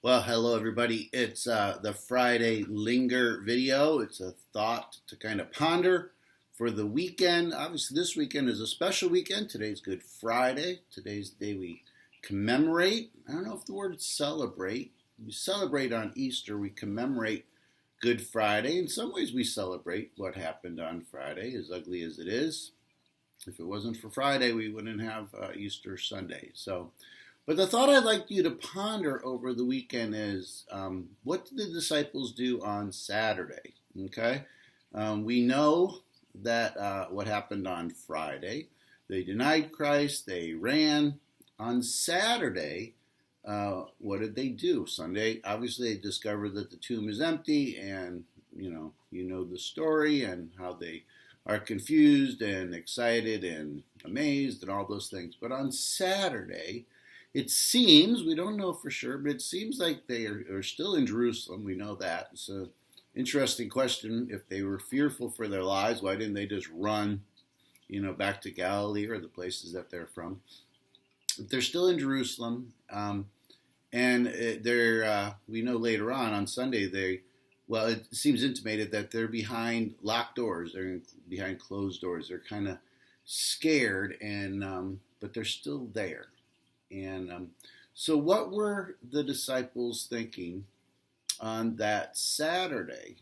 Well, hello everybody. It's the Friday Linger video. It's a thought to kind of ponder for the weekend. Obviously, this weekend is a special weekend. Today's Good Friday. Today's the day we commemorate. I don't know if the word celebrate. We celebrate on Easter. We commemorate Good Friday. In some ways, we celebrate what happened on Friday, as ugly as it is. If it wasn't for Friday, we wouldn't have Easter Sunday. But the thought I'd like you to ponder over the weekend is what did the disciples do on Saturday? Okay, we know that what happened on Friday. They denied Christ. They ran. On Saturday, what did they do? Sunday, obviously, they discovered that the tomb is empty, and you know the story and how they are confused and excited and amazed and all those things. But on Saturday, it seems, we don't know for sure, but it seems like they are still in Jerusalem. We know that. It's an interesting question. If they were fearful for their lives, why didn't they just run, back to Galilee or the places that they're from? But they're still in Jerusalem. And we know later on Sunday, it seems intimated that they're behind locked doors. They're behind closed doors. They're kind of scared, but they're still there. And so, what were the disciples thinking on that Saturday?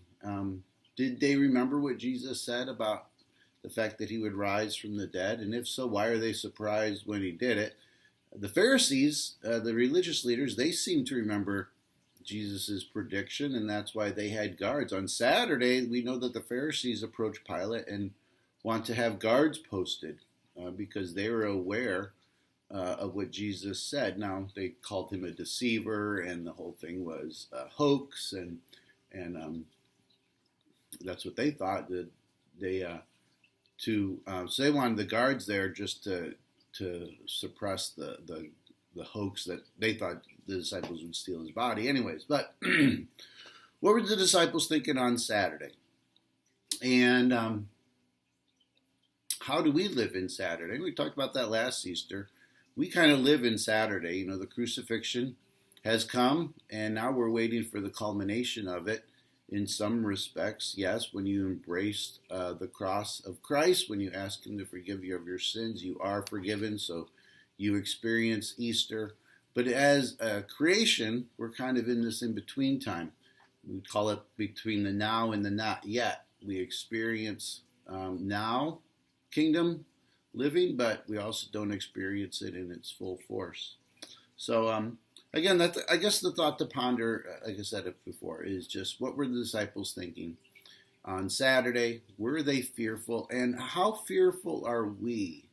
Did they remember what Jesus said about the fact that he would rise from the dead? And if so, why are they surprised when he did it? The Pharisees, the religious leaders, they seem to remember Jesus' prediction, and that's why they had guards. On Saturday, we know that the Pharisees approach Pilate and want to have guards posted because they were aware of what Jesus said. Now, they called him a deceiver, and the whole thing was a hoax, and that's what they thought. So they wanted the guards there just to suppress the hoax that they thought the disciples would steal his body. Anyways, but what were the disciples thinking on Saturday? And how do we live in Saturday? We talked about that last Easter. We kind of live in Saturday. The crucifixion has come, and now we're waiting for the culmination of it in some respects. Yes, when you embrace the cross of Christ, when you ask him to forgive you of your sins, you are forgiven, so you experience Easter. But as a creation, we're kind of in this in-between time. We call it between the now and the not yet. We experience now kingdom living, but we also don't experience it in its full force. So again, I guess the thought to ponder, like I said it before, is just what were the disciples thinking on Saturday? Were they fearful? And how fearful are we?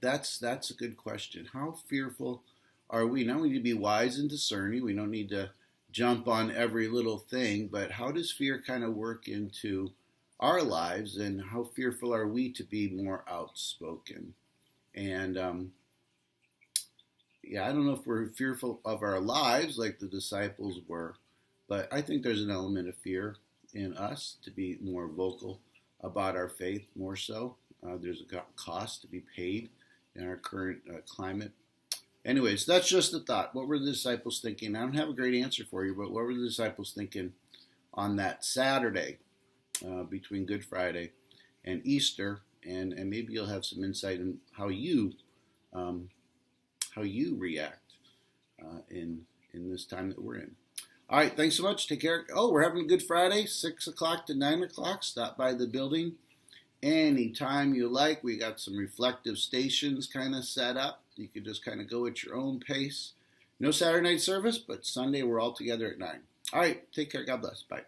That's a good question. How fearful are we? Now we need to be wise and discerning. We don't need to jump on every little thing, but how does fear kind of work into our lives, and how fearful are we to be more outspoken? And I don't know if we're fearful of our lives like the disciples were, but I think there's an element of fear in us to be more vocal about our faith, more so. There's a cost to be paid in our current climate. Anyways, that's just a thought. What were the disciples thinking? I don't have a great answer for you, but what were the disciples thinking on that Saturday between Good Friday and Easter? And maybe you'll have some insight in how you react in this time that we're in. All right, thanks so much. Take care. Oh, we're having a Good Friday, 6 o'clock to 9 o'clock. Stop by the building anytime you like. We got some reflective stations kind of set up. You can just kind of go at your own pace. No Saturday night service, but Sunday we're all together at 9. All right, take care. God bless. Bye.